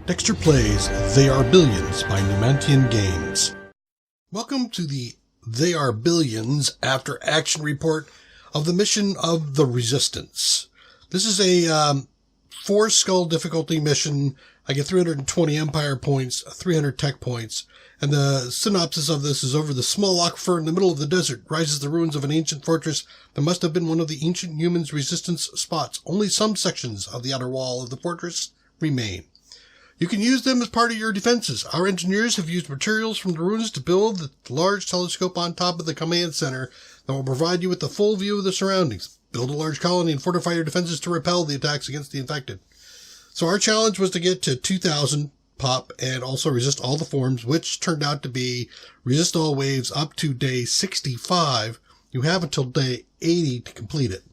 Dexter plays They Are Billions by Numantain Games. Welcome to the They Are Billions After Action Report of the mission of the Resistance. This is a 4-skull difficulty mission. I get 320 Empire points, 300 Tech points, and the synopsis of this is: over the small aquifer in the middle of the desert rises the ruins of an ancient fortress that must have been one of the ancient humans' resistance spots. Only some sections of the outer wall of the fortress remain. You can use them as part of your defenses. Our engineers have used materials from the ruins to build the large telescope on top of the command center that will provide you with the full view of the surroundings. Build a large colony and fortify your defenses to repel the attacks against the infected. So our challenge was to get to 2,000 pop and also resist all the forms, which turned out to be resist all waves up to day 65. You have until day 80 to complete it.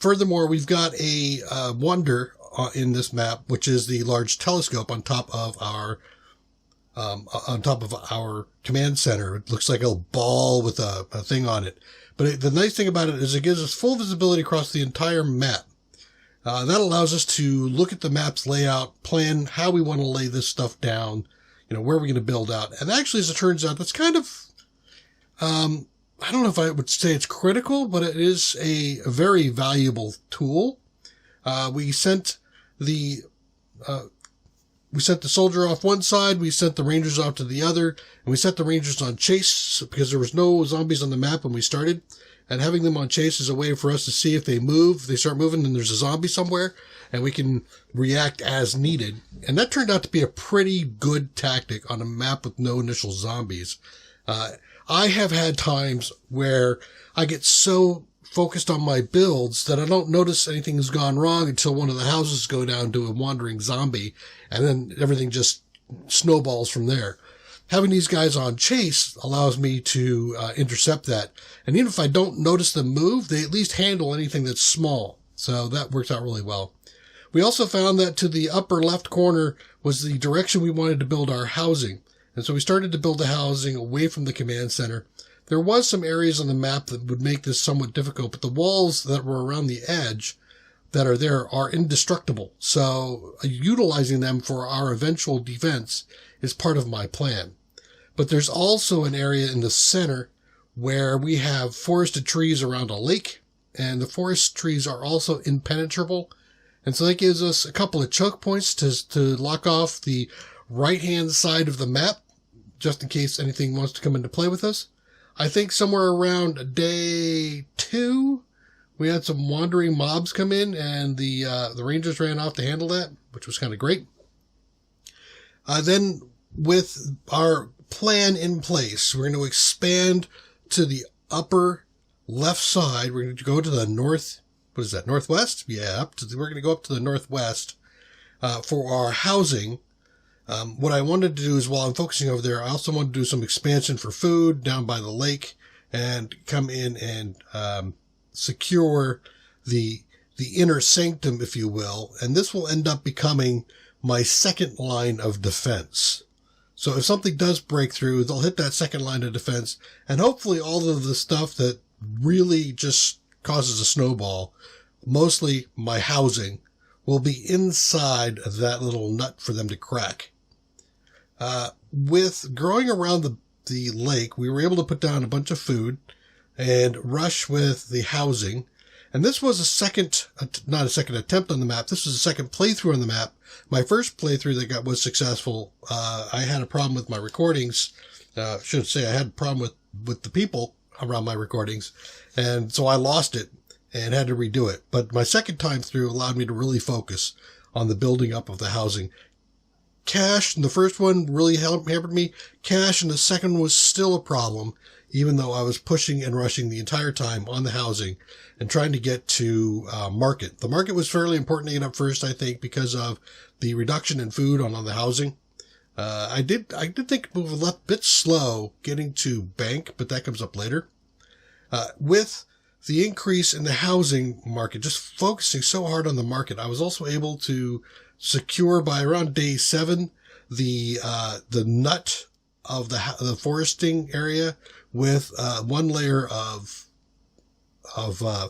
Furthermore, we've got a wonder in this map, which is the large telescope on top of our command center. It looks like a ball with a thing on it. But the nice thing about it is it gives us full visibility across the entire map. That allows us to look at the map's layout, plan how we want to lay this stuff down, where we're going to build out. And actually, as it turns out, that's kind of, I don't know if I would say it's critical, but it is a very valuable tool. We sent the soldier off one side, we sent the rangers off to the other, and we set the rangers on chase because there was no zombies on the map when we started. And having them on chase is a way for us to see if they move. If they start moving and there's a zombie somewhere, and we can react as needed. And that turned out to be a pretty good tactic on a map with no initial zombies. I have had times where I get so focused on my builds that I don't notice anything has gone wrong until one of the houses go down to a wandering zombie, and then everything just snowballs from there. Having these guys on chase allows me to intercept that. And even if I don't notice them move, they at least handle anything that's small. So that works out really well. We also found that to the upper left corner was the direction we wanted to build our housing. And so we started to build the housing away from the command center. There was some areas on the map that would make this somewhat difficult, but the walls that were around the edge that are there are indestructible. So utilizing them for our eventual defense is part of my plan. But there's also an area in the center where we have forested trees around a lake, and the forest trees are also impenetrable. And so that gives us a couple of choke points to lock off the right-hand side of the map, just in case anything wants to come into play with us. I think somewhere around day 2, we had some wandering mobs come in, and the rangers ran off to handle that, which was kind of great. Then with our plan in place, we're going to expand to the upper left side. We're going to go to the northwest? Yeah, we're going to go up to the northwest for our housing. What I wanted to do is, while I'm focusing over there, I also want to do some expansion for food down by the lake and come in and secure the inner sanctum, if you will. And this will end up becoming my second line of defense. So if something does break through, they'll hit that second line of defense, and hopefully all of the stuff that really just causes a snowball, mostly my housing, will be inside that little nut for them to crack. With growing around the lake, we were able to put down a bunch of food and rush with the housing. And this was not a second attempt on the map. This was a second playthrough on the map. My first playthrough that was successful, I had a problem with my recordings. Shouldn't say I had a problem with the people around my recordings. And so I lost it and had to redo it. But my second time through allowed me to really focus on the building up of the housing. Cash in the first one really hampered me. Cash in the second was still a problem, even though I was pushing and rushing the entire time on the housing and trying to get to market. The market was fairly important to get up first, I think, because of the reduction in food on the housing. I did think it moved a bit slow getting to bank, but that comes up later. With the increase in the housing market, just focusing so hard on the market, I was also able to secure by around day 7 the nut of the foresting area with one layer of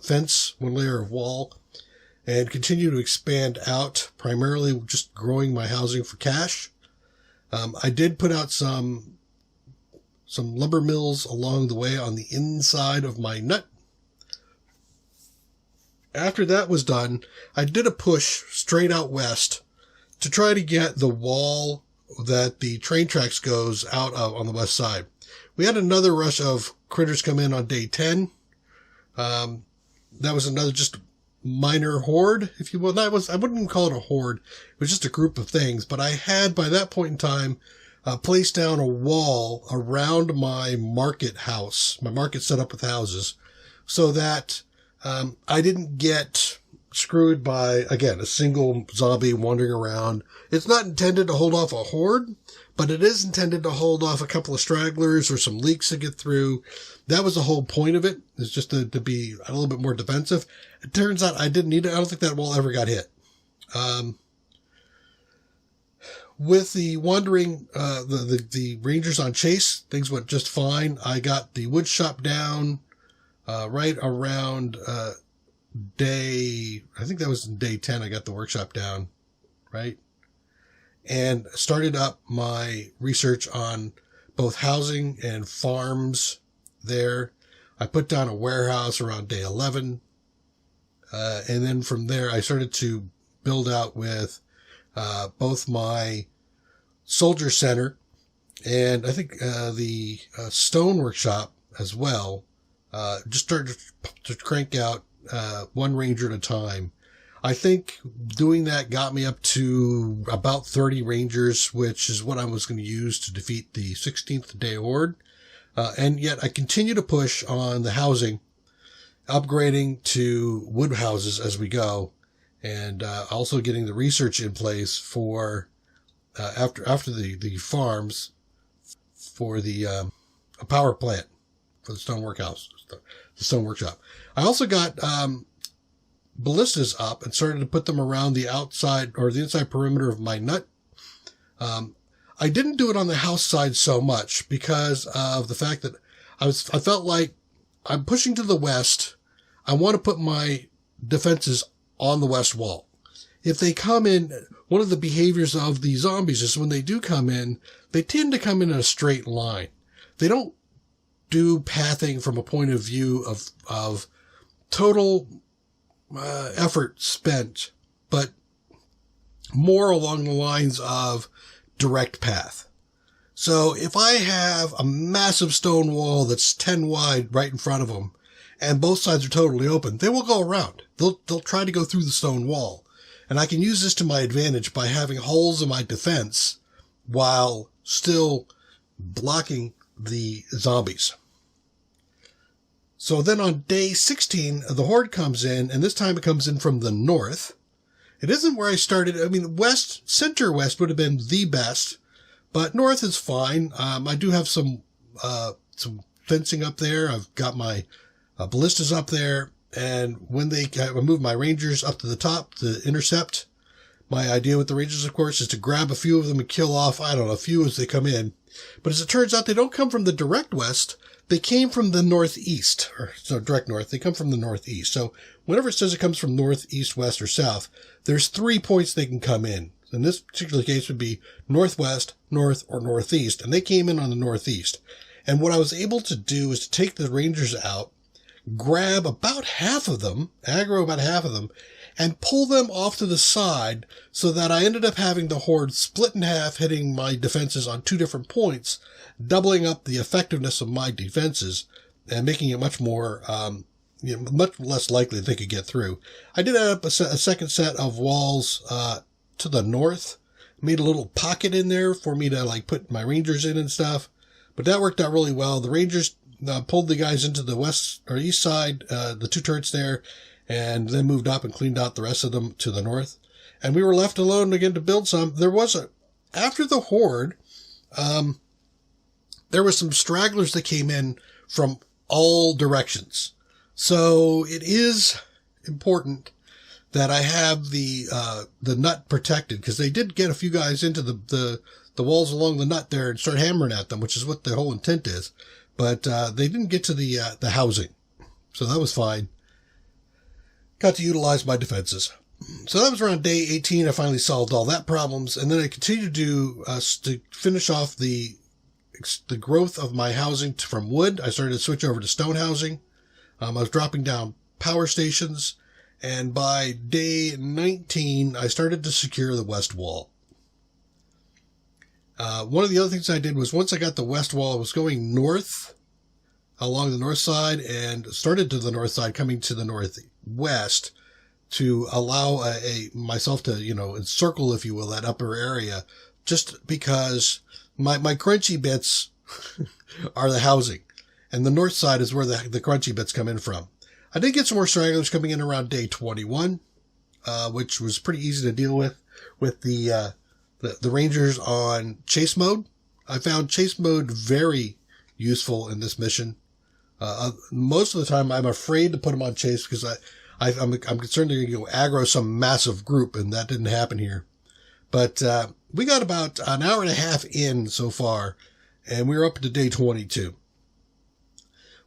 fence, one layer of wall, and continue to expand out, primarily just growing my housing for cash. I did put out some lumber mills along the way on the inside of my nut. After that was done, I did a push straight out west to try to get the wall that the train tracks goes out of on the west side. We had another rush of critters come in on day 10. That was another just minor horde, if you will. I wouldn't call it a horde. It was just a group of things. But I had, by that point in time, placed down a wall around my market house, my market set up with houses, so that I didn't get screwed by, again, a single zombie wandering around. It's not intended to hold off a horde, but it is intended to hold off a couple of stragglers or some leaks to get through. That was the whole point of it, is just to be a little bit more defensive. It turns out I didn't need it. I don't think that wall ever got hit. With the wandering, the Rangers on chase, things went just fine. I got the wood shop down, right around, I think that was day 10. I got the workshop down, right? And started up my research on both housing and farms there. I put down a warehouse around day 11. And then from there, I started to build out with, both my soldier center and I think, the, stone workshop as well. Just started to crank out, one ranger at a time. I think doing that got me up to about 30 rangers, which is what I was going to use to defeat the 16th day horde. And yet I continue to push on the housing, upgrading to wood houses as we go, and also getting the research in place for after the farms for the a power plant for the stone workhouse, the stone workshop. I also got ballistas up and started to put them around the outside or the inside perimeter of my nut. I didn't do it on the house side so much because of the fact that I felt like I'm pushing to the west. I want to put my defenses on the west wall. If they come in, one of the behaviors of the zombies is when they do come in, they tend to come in a straight line. They don't do pathing from a point of view of total effort spent, but more along the lines of direct path. So if I have a massive stone wall that's 10 wide right in front of them and both sides are totally open, they will go around. They'll try to go through the stone wall. And I can use this to my advantage by having holes in my defense while still blocking the zombies. So then on day 16, the horde comes in, and this time it comes in from the north. It isn't where I started. I mean, center west would have been the best, but north is fine. I do have some fencing up there. I've got my ballistas up there, and when I move my rangers up to the top to intercept, my idea with the rangers, of course, is to grab a few of them and kill off, a few as they come in. But as it turns out, they don't come from the direct west. They came from the northeast, or so direct north. They come from the northeast. So whenever it says it comes from northeast, west, or south, there's 3 points they can come in. In this particular case would be northwest, north, or northeast. And they came in on the northeast. And what I was able to do is to take the rangers out, grab about half of them, aggro about half of them, and pull them off to the side so that I ended up having the horde split in half, hitting my defenses on 2 different points, doubling up the effectiveness of my defenses and making it much more, much less likely that they could get through. I did add up a second set of walls, to the north, made a little pocket in there for me to put my rangers in and stuff, but that worked out really well. The rangers, pulled the guys into the west or east side, the 2 turrets there, and then moved up and cleaned out the rest of them to the north. And we were left alone again to build some. After the horde, there were some stragglers that came in from all directions. So it is important that I have the nut protected, because they did get a few guys into the walls along the nut there and start hammering at them, which is what the whole intent is. But, they didn't get to the housing. So that was fine. got to utilize my defenses. So that was around day 18. I finally solved all that problems. And then I continued to finish off the growth of my housing from wood. I started to switch over to stone housing. I was dropping down power stations. And by day 19, I started to secure the west wall. One of the other things I did was once I got the west wall, I was going north along the north side and started to the north side, coming to the northwest to allow myself to, encircle, if you will, that upper area, just because my crunchy bits are the housing, and the north side is where the crunchy bits come in from. I did get some more stragglers coming in around day 21, which was pretty easy to deal with the Rangers on chase mode. I found chase mode very useful in this mission. Most of the time I'm afraid to put them on chase because I'm concerned they're going to go aggro some massive group, and that didn't happen here. But we got about an hour and a half in so far, and we're up to day 22.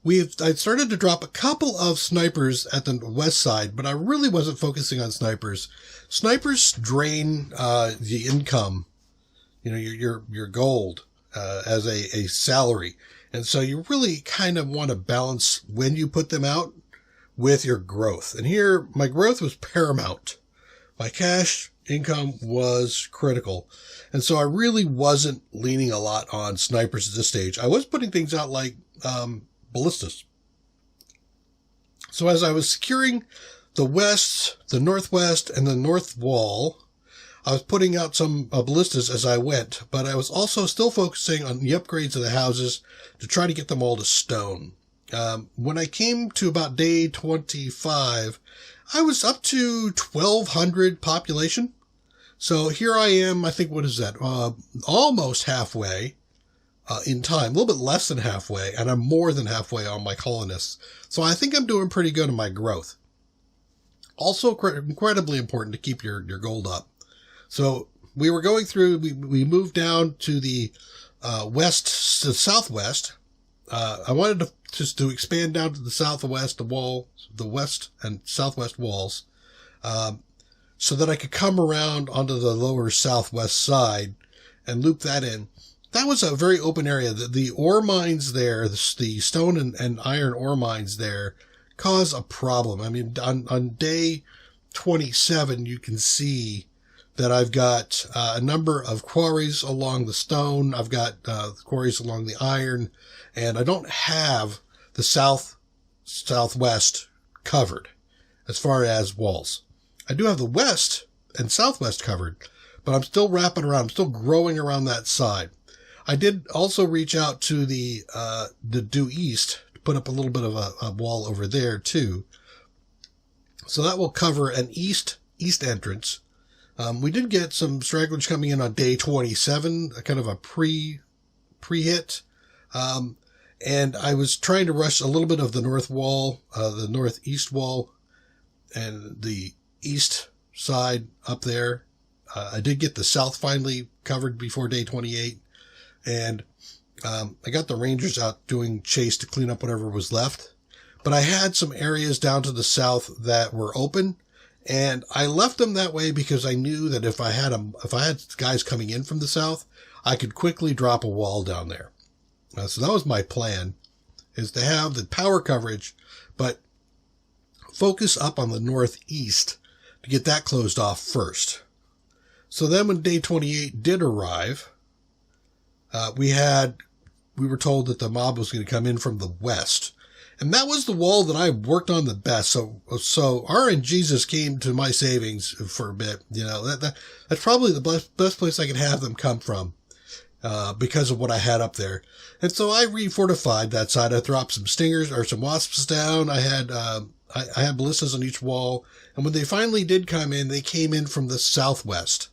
I started to drop a couple of snipers at the west side, but I really wasn't focusing on snipers. Snipers drain the income, your gold as a salary. And so you really kind of want to balance when you put them out with your growth. And here, my growth was paramount. My cash income was critical. And so I really wasn't leaning a lot on snipers at this stage. I was putting things out like ballistas. So as I was securing the west, the northwest, and the north wall, I was putting out some ballistas as I went, but I was also still focusing on the upgrades of the houses to try to get them all to stone. When I came to about day 25, I was up to 1,200 population. So here I am, I think, what is that? Almost halfway in time, a little bit less than halfway, and I'm more than halfway on my colonists. So I think I'm doing pretty good in my growth. Also incredibly important to keep your gold up. So we were going through, we moved down to the west to southwest. I wanted to expand down to the southwest, the west and southwest walls, so that I could come around onto the lower southwest side and loop that in. That was a very open area. The ore mines there, the stone and iron ore mines there, cause a problem. I mean, on day 27, you can see that I've got a number of quarries along the stone. I've got quarries along the iron, and I don't have the southwest covered as far as walls. I do have the west and southwest covered, but I'm still wrapping around. I'm still growing around that side. I did also reach out to the due east to put up a little bit of a wall over there too. So that will cover an east entrance. We did get some stragglers coming in on day 27, a kind of a pre-hit. And I was trying to rush a little bit of the north wall, the northeast wall, and the east side up there. I did get the south finally covered before day 28. And I got the Rangers out doing chase to clean up whatever was left. But I had some areas down to the south that were open. And I left them that way because I knew that if I had guys coming in from the south, I could quickly drop a wall down there. So that was my plan, is to have the power coverage, but focus up on the northeast to get that closed off first. So then when day 28 did arrive, we were told that the mob was going to come in from the west. And that was the wall that I worked on the best. So RNGesus came to my savings for a bit. That's probably the best place I could have them come from, because of what I had up there. And so I refortified that side. I dropped some stingers or some wasps down. I had ballistas on each wall. And when they finally did come in, they came in from the southwest.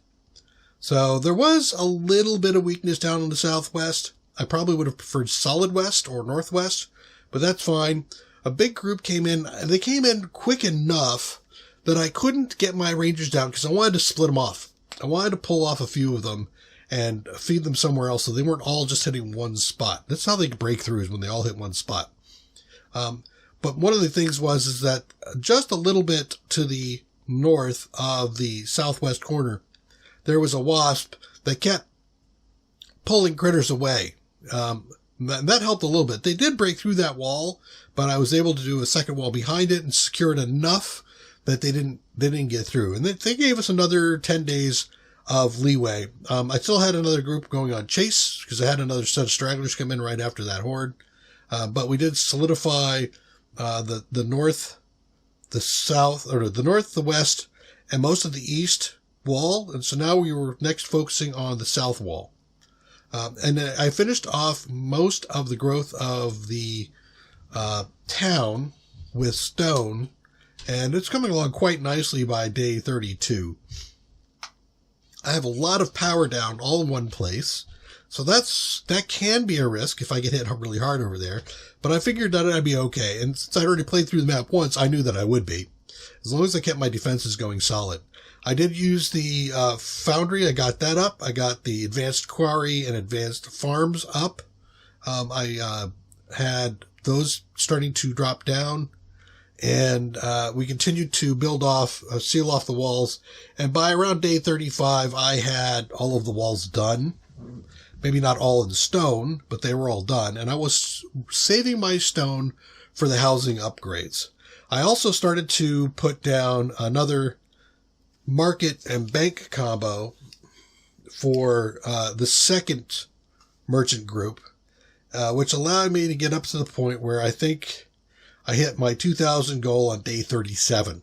So there was a little bit of weakness down in the southwest. I probably would have preferred solid west or northwest, but that's fine. A big group came in, and they came in quick enough that I couldn't get my Rangers down because I wanted to split them off. I wanted to pull off a few of them and feed them somewhere else so they weren't all just hitting one spot. That's how they break through, is when they all hit one spot. But one of the things is that just a little bit to the north of the southwest corner, there was a wasp that kept pulling critters away. That helped a little bit. They did break through that wall, but I was able to do a second wall behind it and secure it enough that they didn't get through. And they gave us another 10 days of leeway. I still had another group going on chase because I had another set of stragglers come in right after that horde. But we did solidify the north, the south, or the north, the west, and most of the east wall. And so now we were next focusing on the south wall. And I finished off most of the growth of the town with stone, and it's coming along quite nicely by day 32. I have a lot of power down all in one place, so that can be a risk if I get hit really hard over there, but I figured that I'd be okay, and since I already played through the map once, I knew that I would be, as long as I kept my defenses going solid. I did use the foundry. I got that up. I got the advanced quarry and advanced farms up. I had those starting to drop down, and we continued to build off, seal off the walls. And by around day 35, I had all of the walls done. Maybe not all in stone, but they were all done. And I was saving my stone for the housing upgrades. I also started to put down another market and bank combo for the second merchant group, which allowed me to get up to the point where I think I hit my 2,000 goal on day 37.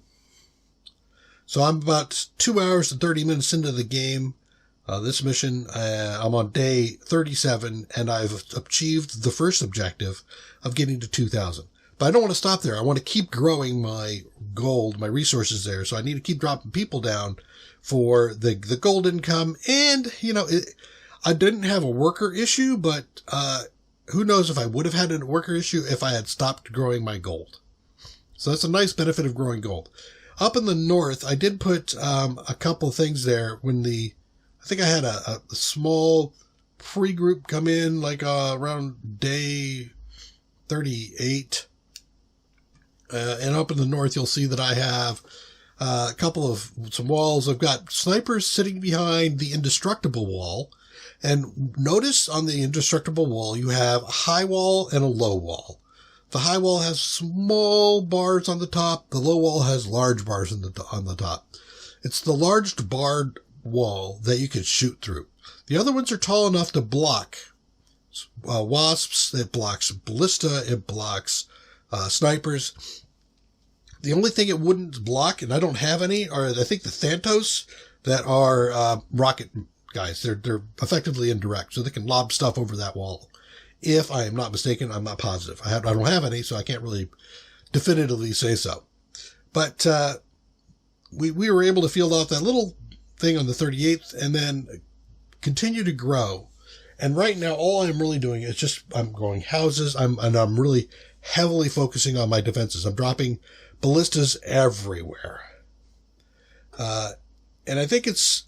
So I'm about 2 hours and 30 minutes into the game. This mission, I'm on day 37, and I've achieved the first objective of getting to 2,000. But I don't want to stop there. I want to keep growing my gold, my resources there. So I need to keep dropping people down for the gold income. And, I didn't have a worker issue, but who knows if I would have had a worker issue if I had stopped growing my gold. So that's a nice benefit of growing gold. Up in the north, I did put a couple of things there when I think I had a small pre-group come in like around day 38. And up in the north, you'll see that I have a couple of some walls. I've got snipers sitting behind the indestructible wall. And notice on the indestructible wall, you have a high wall and a low wall. The high wall has small bars on the top. The low wall has large bars on the top. It's the large barred wall that you can shoot through. The other ones are tall enough to block wasps. It blocks ballista. It blocks snipers. The only thing it wouldn't block, and I don't have any, are I think the Thantos that are rocket guys. They're effectively indirect, so they can lob stuff over that wall. If I am not mistaken, I'm not positive. I don't have any, so I can't really definitively say so. But we were able to field off that little thing on the 38th, and then continue to grow. And right now, all I'm really doing is I'm growing houses. I'm really heavily focusing on my defenses. I'm dropping ballistas everywhere. And I think it's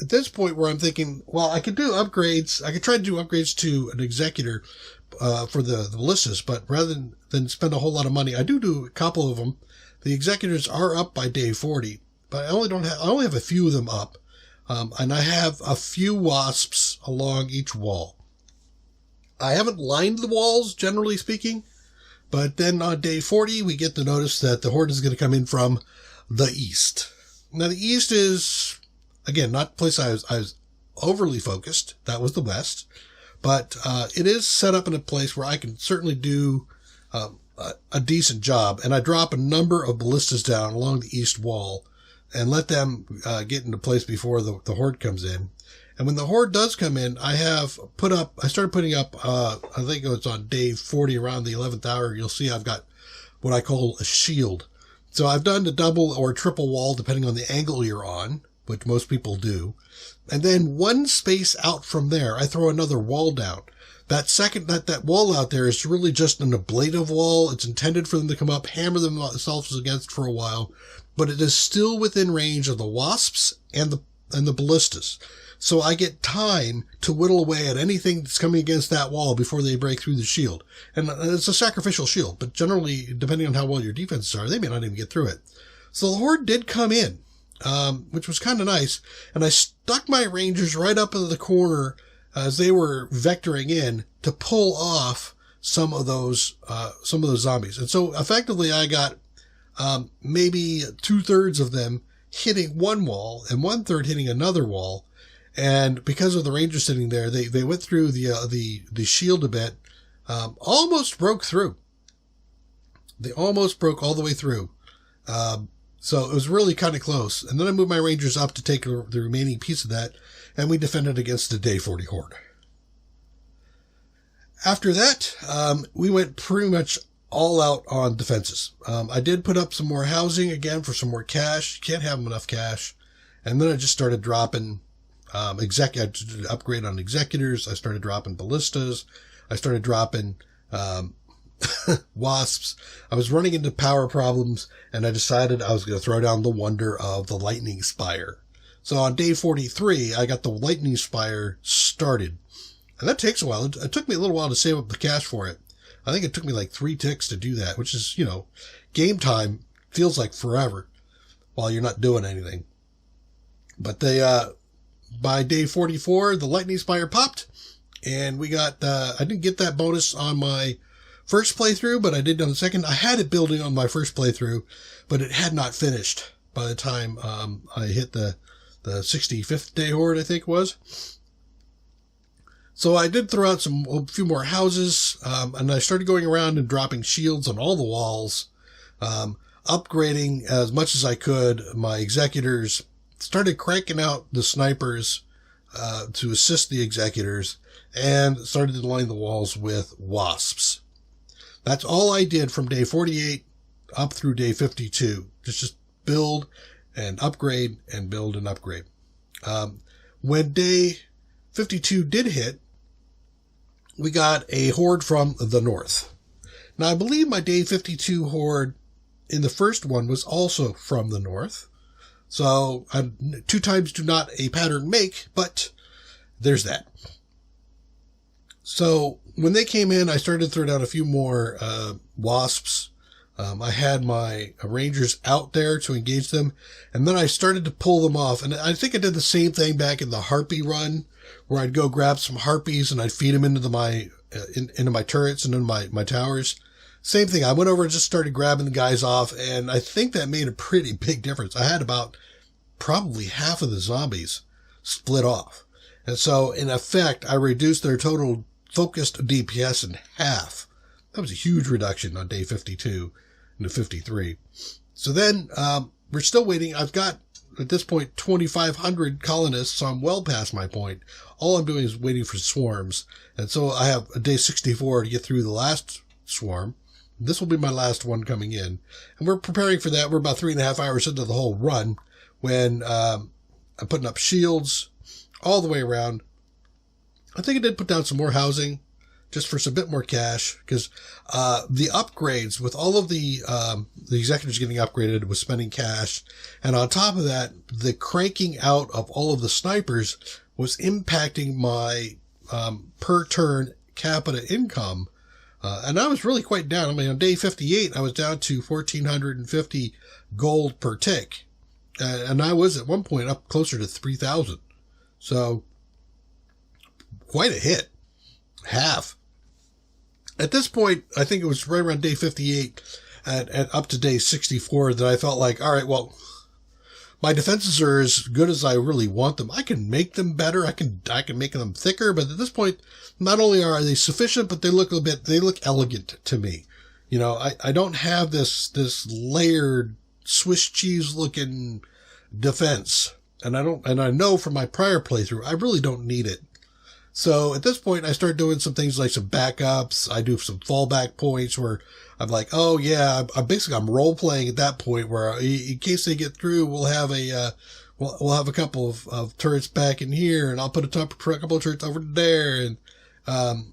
at this point where I'm thinking, well, I could do upgrades. I could try to do upgrades to an executor, for the ballistas, but rather than spend a whole lot of money, I do a couple of them. The executors are up by day 40, but I only have a few of them up. And I have a few wasps along each wall. I haven't lined the walls, generally speaking, but then on day 40, we get the notice that the horde is going to come in from the east. Now, the east is, again, not a place I was overly focused. That was the west. But it is set up in a place where I can certainly do a decent job. And I drop a number of ballistas down along the east wall and let them get into place before the horde comes in. And when the horde does come in, I started putting up, I think it was on day 40 around the 11th hour, you'll see I've got what I call a shield. So I've done the double or triple wall depending on the angle you're on, which most people do. And then one space out from there, I throw another wall down. That wall out there is really just an ablative wall. It's intended for them to come up, hammer themselves against for a while, but it is still within range of the wasps and the ballistas. So I get time to whittle away at anything that's coming against that wall before they break through the shield. And it's a sacrificial shield, but generally, depending on how well your defenses are, they may not even get through it. So the Horde did come in, which was kind of nice. And I stuck my Rangers right up in the corner as they were vectoring in to pull off some of those zombies. And so effectively I got, maybe 2/3 of them hitting one wall and 1/3 hitting another wall. And because of the Rangers sitting there, they went through the shield a bit, almost broke through. They almost broke all the way through. So it was really kind of close. And then I moved my Rangers up to take the remaining piece of that, and we defended against the Day 40 Horde. After that, we went pretty much all out on defenses. I did put up some more housing again for some more cash. You can't have enough cash. And then I just started dropping, I did an upgrade on executors. I started dropping ballistas. I started dropping, wasps. I was running into power problems, and I decided I was going to throw down the wonder of the lightning spire. So on day 43, I got the lightning spire started. And that takes a while. It took me a little while to save up the cash for it. I think it took me like 3 ticks to do that, which is, game time feels like forever while you're not doing anything. But by day 44, the lightning spire popped, and we got, I didn't get that bonus on my first playthrough, but I did on the second. I had it building on my first playthrough, but it had not finished by the time, I hit the 65th day Horde, I think it was. So I did throw out a few more houses, and I started going around and dropping shields on all the walls, upgrading as much as I could my executors, started cranking out the snipers, to assist the executors, and started to line the walls with wasps. That's all I did from day 48 up through day 52. Just build and upgrade and build and upgrade. When day 52 did hit, we got a horde from the north. Now, I believe my day 52 horde in the first one was also from the north. So 2 times do not a pattern make, but there's that. So when they came in, I started to throw down a few more wasps. I had my Rangers out there to engage them, and then I started to pull them off. And I think I did the same thing back in the Harpy run, where I'd go grab some Harpies and I'd feed them into my turrets and into my towers. Same thing. I went over and just started grabbing the guys off, and I think that made a pretty big difference. I had about probably half of the zombies split off. And so, in effect, I reduced their total focused DPS in half. That was a huge reduction on day 52 into 53. So then, we're still waiting. I've got, at this point, 2,500 colonists, so I'm well past my point. All I'm doing is waiting for swarms. And so I have a day 64 to get through the last swarm. This will be my last one coming in. And we're preparing for that. We're about 3.5 hours into the whole run when I'm putting up shields all the way around. I think I did put down some more housing just for some bit more cash, because the upgrades with all of the executives getting upgraded was spending cash. And on top of that, the cranking out of all of the snipers was impacting my per turn capita income. And I was really quite down. I mean, on day 58, I was down to 1,450 gold per tick. And I was at one point up closer to 3,000. So quite a hit. Half. At this point, I think it was right around day 58 and up to day 64 that I felt like, all right, well, my defenses are as good as I really want them. I can make them better. I can make them thicker. But at this point, not only are they sufficient, but they look elegant to me. I don't have this layered Swiss cheese looking defense. And I know from my prior playthrough, I really don't need it. So at this point, I start doing some things like some backups. I do some fallback points where I'm like, oh yeah, I'm role playing at that point where in case they get through, we'll have a couple of turrets back in here, and I'll put a couple of turrets over there. And,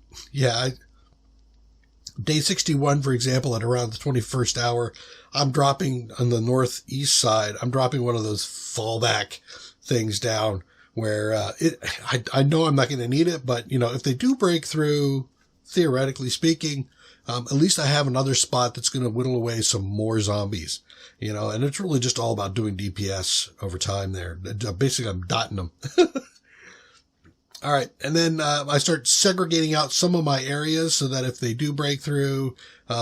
day 61, for example, at around the 21st hour, I'm dropping on the northeast side. I'm dropping one of those fallback things down where I know I'm not going to need it, but, you know, if they do break through, theoretically speaking, at least I have another spot that's going to whittle away some more zombies, you know, and it's really just all about doing DPS over time there. Basically, I'm dotting them. All right. And then I start segregating out some of my areas so that if they do break through,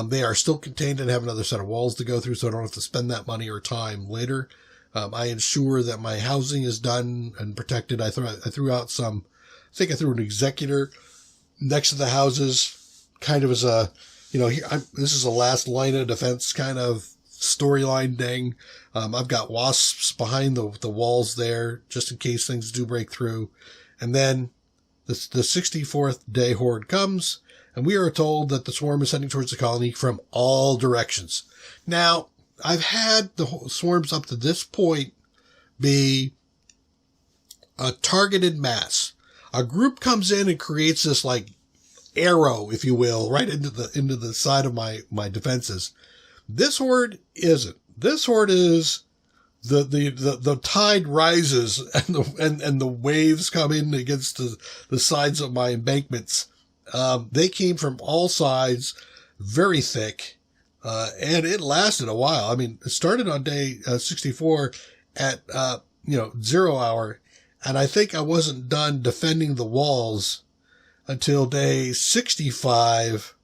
they are still contained and have another set of walls to go through, so I don't have to spend that money or time later. I ensure that my housing is done and protected. I threw out some, I think I threw an executor next to the houses, kind of as a, you know, this is a last line of defense kind of storyline thing. I've got wasps behind the walls there, just in case things do break through. And then the 64th day horde comes, and we are told that the swarm is heading towards the colony from all directions. Now, I've had the swarms up to this point be a targeted mass. A group comes in and creates this like arrow, if you will, right into the side of my defenses. This horde isn't. This horde is the tide rises and the waves come in against the sides of my embankments. They came from all sides, very thick. And it lasted a while. I mean, it started on day 64 at, 0 hour. And I think I wasn't done defending the walls until day 65,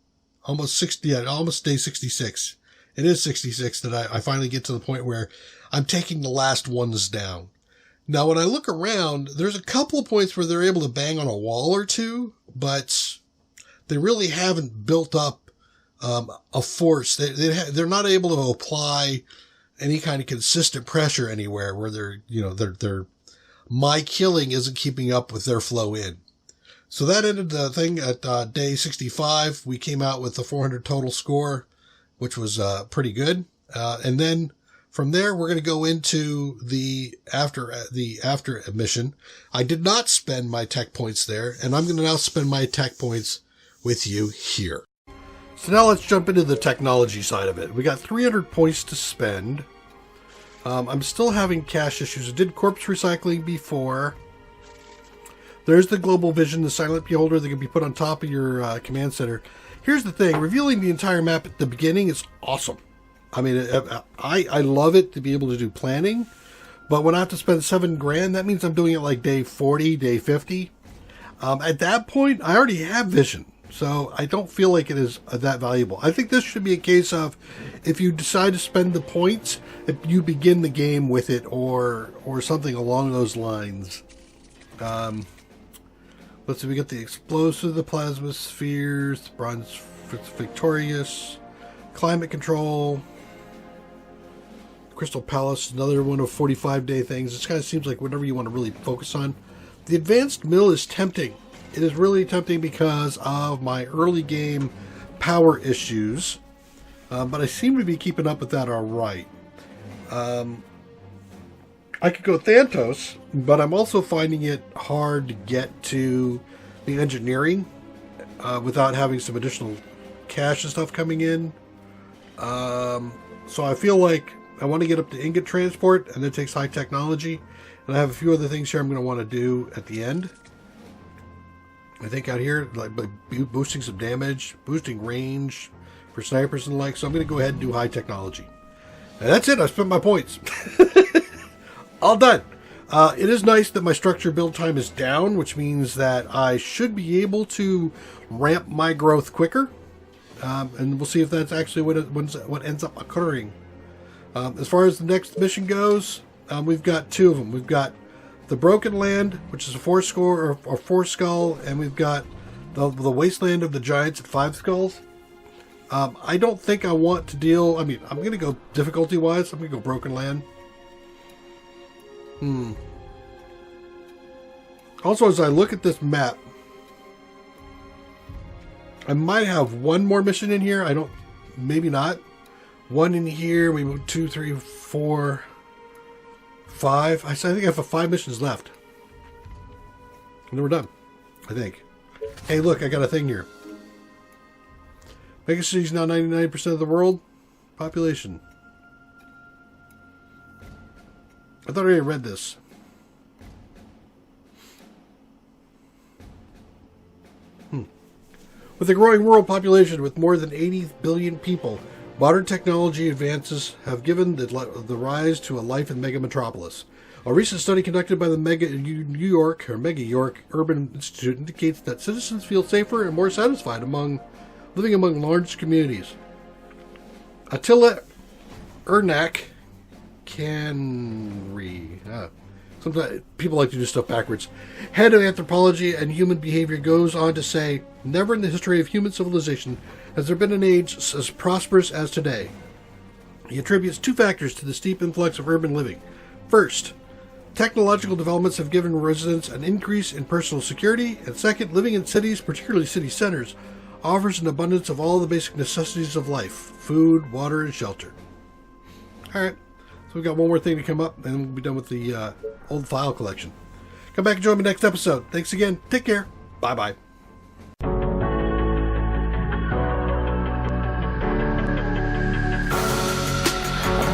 almost day 66. It is 66 that I finally get to the point where I'm taking the last ones down. Now, when I look around, there's a couple of points where they're able to bang on a wall or two, but they really haven't built up a force. They're not able to apply any kind of consistent pressure anywhere where they're my killing isn't keeping up with their flow in. So that ended the thing at day 65. We came out with a 400 total score, which was pretty good. And then from there, we're going to go into the after mission. I did not spend my tech points there, and I'm going to now spend my tech points with you here. So now let's jump into the technology side of it. We got 300 points to spend. I'm still having cache issues. I did corpse recycling before. There's the global vision, the silent beholder that can be put on top of your command center. Here's the thing. Revealing the entire map at the beginning is awesome. I mean, I love it to be able to do planning. But when I have to spend $7,000, that means I'm doing it like day 40, day 50. At that point, I already have vision. So I don't feel like it is that valuable. I think this should be a case of if you decide to spend the points, if you begin the game with it or something along those lines. Let's see, we got the explosive, the plasma spheres, the bronze victorious, climate control, Crystal Palace, another one of 45-day things. It kind of seems like whatever you want to really focus on. The advanced mill is tempting. It is really tempting because of my early game power issues, but I seem to be keeping up with that all right. I could go Thantos, but I'm also finding it hard to get to the engineering without having some additional cash and stuff coming in. So I feel like I want to get up to ingot transport, and it takes high technology. And I have a few other things here I'm going to want to do at the end. I think out here, like boosting some damage, boosting range for snipers and the like. So I'm going to go ahead and do high technology. And that's it. I spent my points. All done. It is nice that my structure build time is down, which means that I should be able to ramp my growth quicker. And we'll see if that's actually what ends up occurring. As far as the next mission goes, we've got two of them. We've got the Broken Land, which is a 4 skull, and we've got the Wasteland of the Giants at 5 skulls. I don't think I want to deal... I mean, I'm going to go difficulty-wise. I'm going to go Broken Land. Also, as I look at this map, I might have one more mission in here. Maybe not. One in here. We move 2, 3, 4, 5. I think I have 5 missions left. And then we're done. I think. Hey, look, I got a thing here. Megacity is now 99% of the world population. I thought I already read this. With a growing world population with more than 80 billion people, modern technology advances have given the rise to a life in mega metropolis. A recent study conducted by the Mega York Urban Institute indicates that citizens feel safer and more satisfied living among large communities. Attila Ernak sometimes people like to do stuff backwards. Head of anthropology and human behavior goes on to say, never in the history of human civilization has there been an age as prosperous as today. He attributes two factors to the steep influx of urban living. First, technological developments have given residents an increase in personal security, and second, living in cities, particularly city centers, offers an abundance of all the basic necessities of life: food, water, and shelter. Alright, so we've got one more thing to come up, and we'll be done with the old file collection. Come back and join me next episode. Thanks again. Take care. Bye-bye. I'm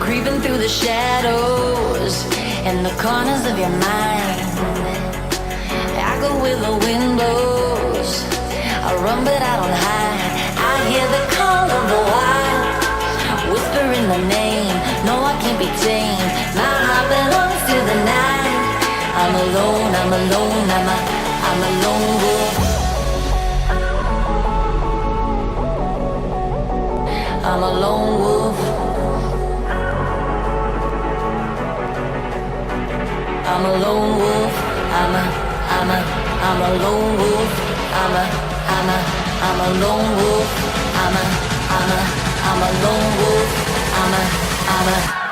creeping through the shadows in the corners of your mind. I go with the windows. I run but I don't hide. I hear the call of the wild, whispering the name. No, I can't be tamed. My heart belongs to the night. I'm alone, I'm a lone wolf. I'm a lone wolf. I'm a lone wolf. I'm a lone wolf. I'm a lone wolf. I'm a lone wolf. I'm a